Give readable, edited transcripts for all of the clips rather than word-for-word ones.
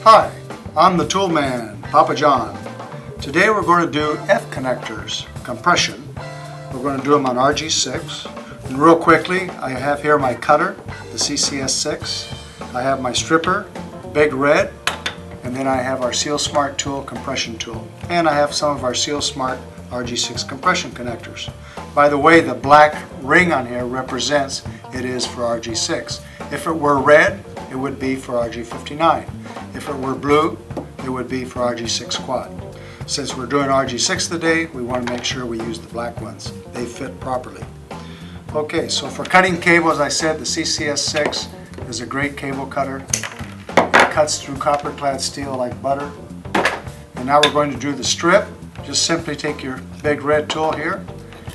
Hi, I'm the tool man, Papa John. Today we're going to do F connectors, compression. We're going to do them on RG6. And real quickly, I have here my cutter, the CCS6. I have my stripper, Big Red, and then I have our SealSmart tool, compression tool. And I have some of our SealSmart RG6 compression connectors. By the way, the black ring on here represents it is for RG6. If it were red, it would be for RG59. If it were blue, it would be for RG6 quad. Since we're doing RG6 today, we want to make sure we use the black ones. They fit properly. Okay, so for cutting cable, as I said, the CCS6 is a great cable cutter. It cuts through copper clad steel like butter. And now we're going to do the strip. Just simply take your Big Red tool here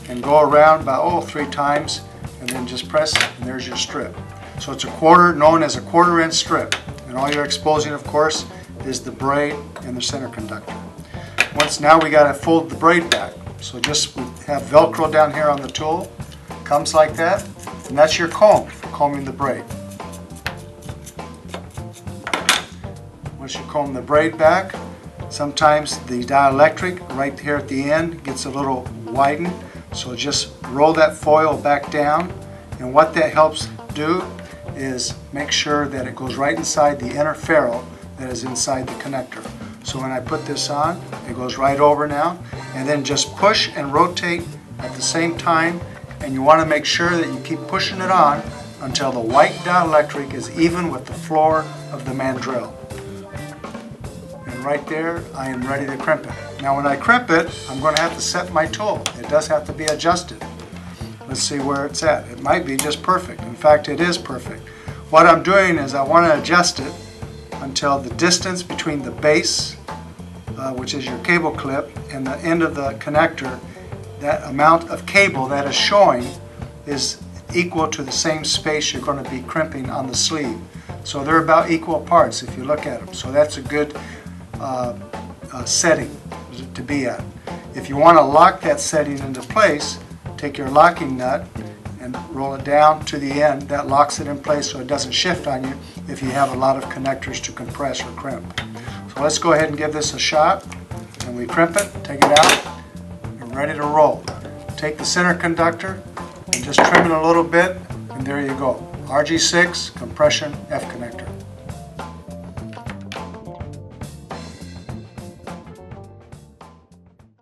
and go around about 3 times and then just press and there's your strip. So it's a quarter, known as a 1/4 inch strip. And all you're exposing, of course, is the braid and the center conductor. Now we got to fold the braid back. So just have Velcro down here on the tool. Comes like that. And that's your comb for combing the braid. Once you comb the braid back, sometimes the dielectric right here at the end gets a little widened. So just roll that foil back down. And what that helps do is make sure that it goes right inside the inner ferrule that is inside the connector. So when I put this on, it goes right over now, and then just push and rotate at the same time, and you want to make sure that you keep pushing it on until the white dielectric is even with the floor of the mandrel. And right there, I am ready to crimp it. Now when I crimp it, I'm going to have to set my tool. It does have to be adjusted. Let's see where it's at. It might be just perfect. In fact, it is perfect. What I'm doing is I want to adjust it until the distance between the base, which is your cable clip, and the end of the connector, that amount of cable that is showing is equal to the same space you're going to be crimping on the sleeve. So they're about equal parts if you look at them. So that's a good setting to be at. If you want to lock that setting into place, take your locking nut and roll it down to the end. That locks it in place so it doesn't shift on you if you have a lot of connectors to compress or crimp. So let's go ahead and give this a shot. And we crimp it, take it out, and ready to roll. Take the center conductor and just trim it a little bit, and there you go. RG6 compression F connector.